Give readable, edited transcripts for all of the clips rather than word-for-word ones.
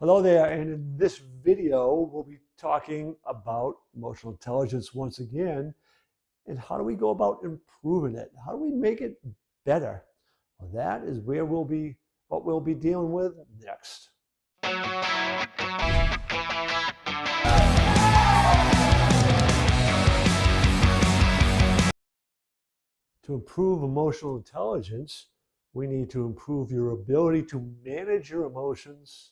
Hello there, and in this video, we'll be talking about emotional intelligence once again, and how do we go about improving it? How do we make it better? Well, that is what we'll be dealing with next. To improve emotional intelligence, we need to improve your ability to manage your emotions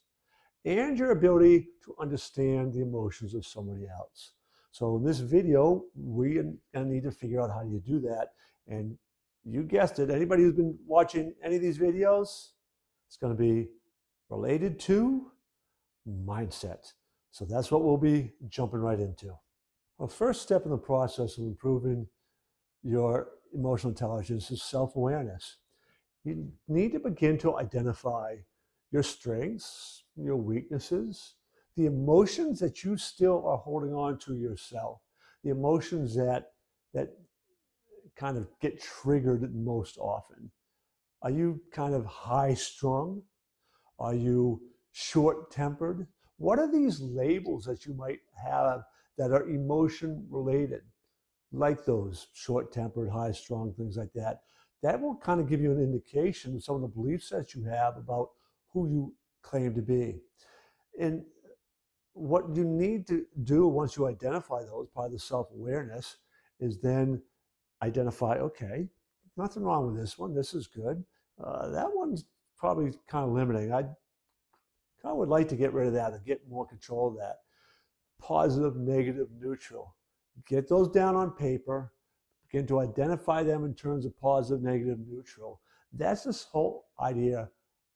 and your ability to understand the emotions of somebody else. So in this video, we're going to need to figure out how you do that. And you guessed it, anybody who's been watching any of these videos, it's going to be related to mindset. So that's what we'll be jumping right into. The first step in the process of improving your emotional intelligence is self-awareness. You need to begin to identify your strengths, your weaknesses, the emotions that you still are holding on to yourself, the emotions that kind of get triggered most often. Are you kind of high strung? Are you short tempered? What are these labels that you might have that are emotion related, like those short tempered, high strung, things like that? That will kind of give you an indication of some of the beliefs that you have about who you claim to be. And what you need to do once you identify those, part of the self awareness, is then identify, okay, nothing wrong with this one. This is good. That one's probably kind of limiting. I kind of would like to get rid of that and get more control of that. Positive, negative, neutral. Get those down on paper. Begin to identify them in terms of positive, negative, neutral. That's this whole idea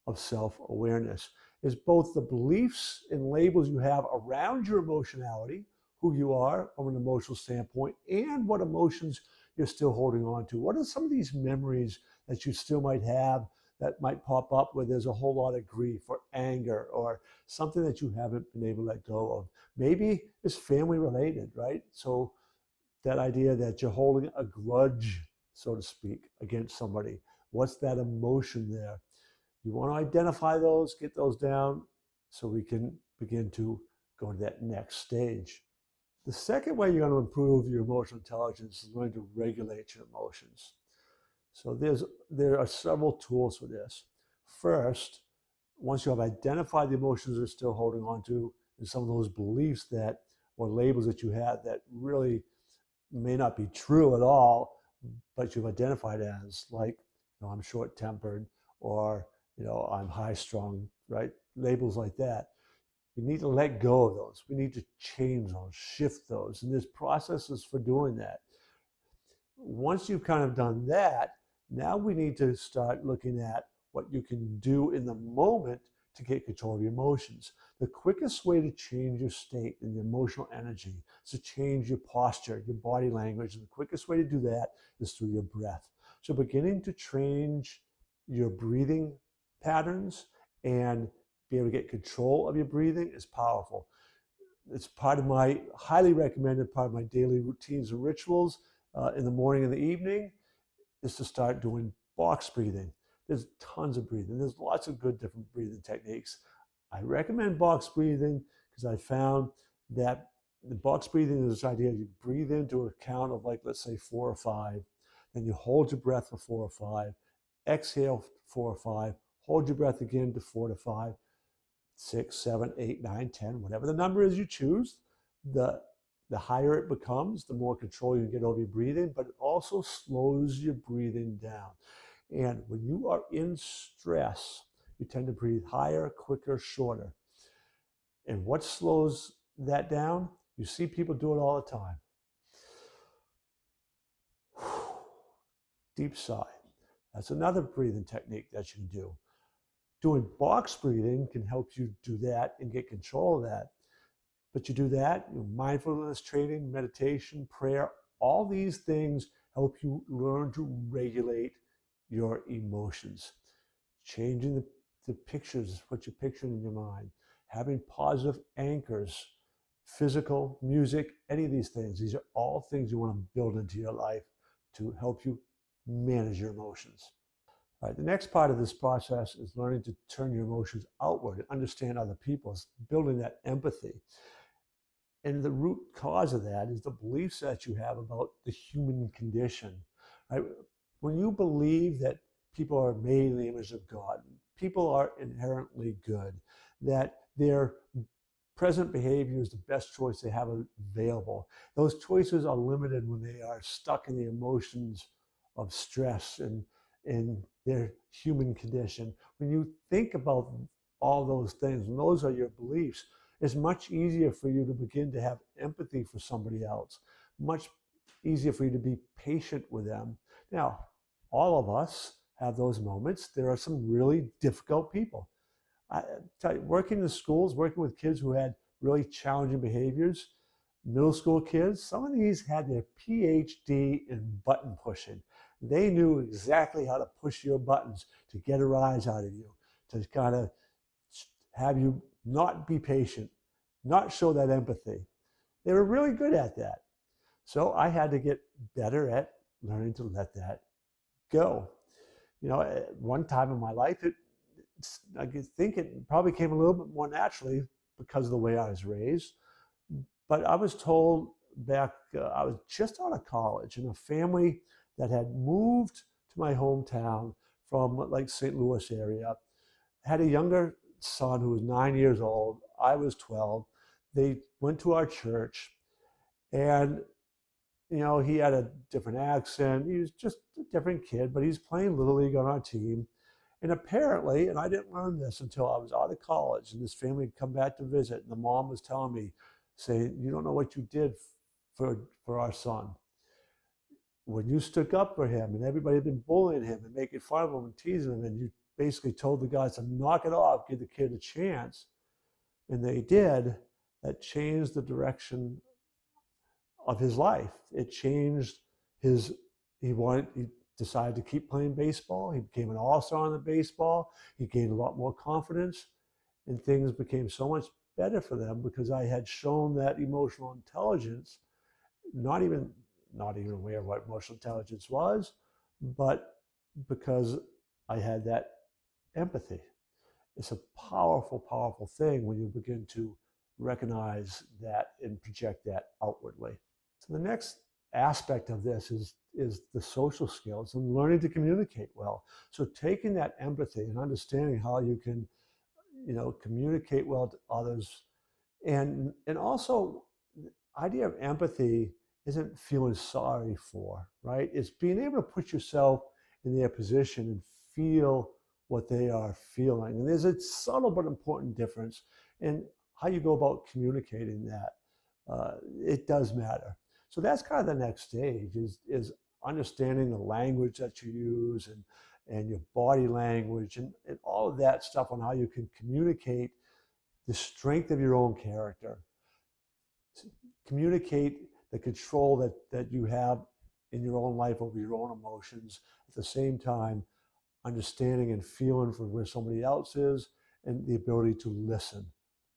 of self-awareness, is both the beliefs and labels you have around your emotionality, who you are from an emotional standpoint, and what emotions you're still holding on to. What are some of these memories that you still might have that might pop up where there's a whole lot of grief or anger or something that you haven't been able to let go of? Maybe it's family related, right? So that idea that you're holding a grudge, so to speak, against somebody. What's that emotion there? You want to identify those, get those down, so we can begin to go to that next stage. The second way you're going to improve your emotional intelligence is learn to regulate your emotions. So there are several tools for this. First, once you have identified the emotions you're still holding on to and some of those beliefs that or labels that you have that really may not be true at all, but you've identified as, like, I'm short tempered, or I'm high strung, right? Labels like that. We need to let go of those. We need to change those, shift those. And there's processes for doing that. Once you've kind of done that, now we need to start looking at what you can do in the moment to get control of your emotions. The quickest way to change your state and your emotional energy is to change your posture, your body language. And the quickest way to do that is through your breath. So beginning to change your breathing patterns and be able to get control of your breathing is powerful. It's highly recommended part of my daily routines and rituals in the morning and the evening is to start doing box breathing. There's tons of breathing. There's lots of good different breathing techniques. I recommend box breathing because I found that the box breathing is this idea you breathe into a count of, like, let's say 4 or 5, then you hold your breath for 4 or 5, exhale 4 or 5, hold your breath again to 4 to 5, 6, 7, 8, 9, 10, whatever the number is you choose. The higher it becomes, the more control you get over your breathing, but it also slows your breathing down. And when you are in stress, you tend to breathe higher, quicker, shorter. And what slows that down? You see people do it all the time. Deep sigh. That's another breathing technique that you can do. Doing box breathing can help you do that and get control of that. But you do that, mindfulness training, meditation, prayer, all these things help you learn to regulate your emotions. Changing the pictures, what you're picturing in your mind, having positive anchors, physical, music, any of these things. These are all things you want to build into your life to help you manage your emotions. All right, the next part of this process is learning to turn your emotions outward and understand other people, building that empathy. And the root cause of that is the beliefs that you have about the human condition. Right? When you believe that people are made in the image of God, people are inherently good, that their present behavior is the best choice they have available. Those choices are limited when they are stuck in the emotions of stress and in their human condition. When you think about all those things, and those are your beliefs, it's much easier for you to begin to have empathy for somebody else, much easier for you to be patient with them. Now, all of us have those moments. There are some really difficult people. I tell you, working in the schools, working with kids who had really challenging behaviors, middle school kids, some of these had their PhD in button pushing. They knew exactly how to push your buttons to get a rise out of you, to kind of have you not be patient, not show that empathy. They were really good at that. So I had to get better at learning to let that go. You know, at one time in my life, I think it probably came a little bit more naturally because of the way I was raised. But I was told back, I was just out of college in a family that had moved to my hometown from like St. Louis area, had a younger son who was 9 years old. I was 12. They went to our church, and he had a different accent. He was just a different kid, but he's playing Little League on our team. And apparently, and I didn't learn this until I was out of college, and this family had come back to visit, and the mom was telling me, saying, "You don't know what you did for our son. When you stood up for him, and everybody had been bullying him and making fun of him and teasing him, and you basically told the guys to knock it off, give the kid a chance," and they did. That changed the direction of his life. It changed his. He decided to keep playing baseball. He became an all-star in the baseball. He gained a lot more confidence, and things became so much better for them because I had shown that emotional intelligence, not even aware of what emotional intelligence was, but because I had that empathy. It's a powerful, powerful thing when you begin to recognize that and project that outwardly. So the next aspect of this is the social skills and learning to communicate well. So taking that empathy and understanding how you can, communicate well to others, and also the idea of empathy isn't feeling sorry for, right? It's being able to put yourself in their position and feel what they are feeling. And there's a subtle but important difference in how you go about communicating that. It does matter. So that's kind of the next stage is understanding the language that you use and your body language and all of that stuff on how you can communicate the strength of your own character, communicate the control that you have in your own life over your own emotions, at the same time understanding and feeling for where somebody else is, and the ability to listen.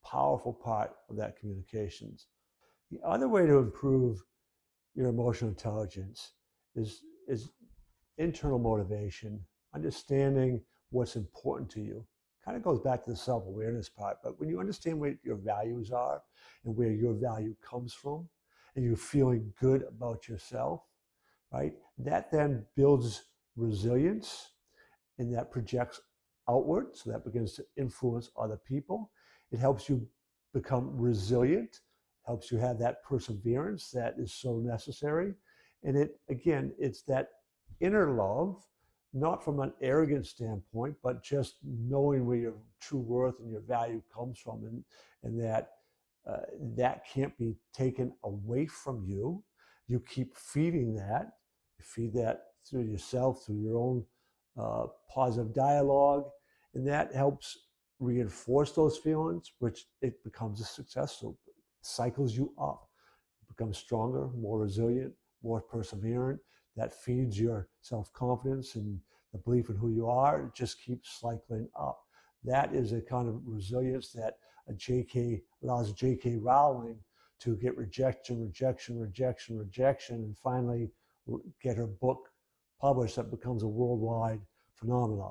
Powerful part of that communications. The other way to improve your emotional intelligence is internal motivation, understanding what's important to you. Kind of goes back to the self-awareness part, but when you understand what your values are and where your value comes from, and you're feeling good about yourself, right? That then builds resilience, and that projects outward, so that begins to influence other people. It helps you become resilient, helps you have that perseverance that is so necessary. And it's that inner love, not from an arrogant standpoint, but just knowing where your true worth and your value comes from, and that can't be taken away from you. You keep feeding that. You feed that through yourself, through your own positive dialogue, and that helps reinforce those feelings, which it becomes a success. So it cycles you up, you become stronger, more resilient, more perseverant. That feeds your self-confidence and the belief in who you are. It just keeps cycling up. That is a kind of resilience that allows J.K. Rowling to get rejection, and finally get her book published that becomes a worldwide phenomena,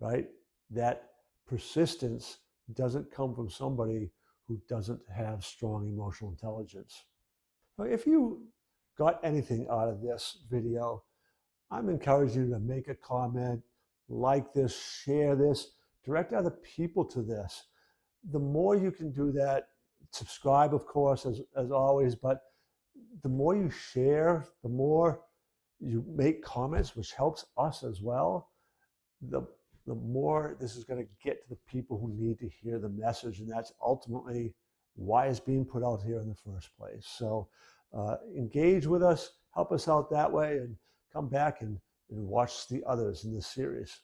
right? That persistence doesn't come from somebody who doesn't have strong emotional intelligence. Now, if you got anything out of this video, I'm encouraging you to make a comment, like this, share this, direct other people to this. The more you can do that, subscribe, of course, as always, but the more you share, the more you make comments, which helps us as well, the, the more this is going to get to the people who need to hear the message. And that's ultimately why it's being put out here in the first place. So engage with us, help us out that way, and come back and watch the others in this series.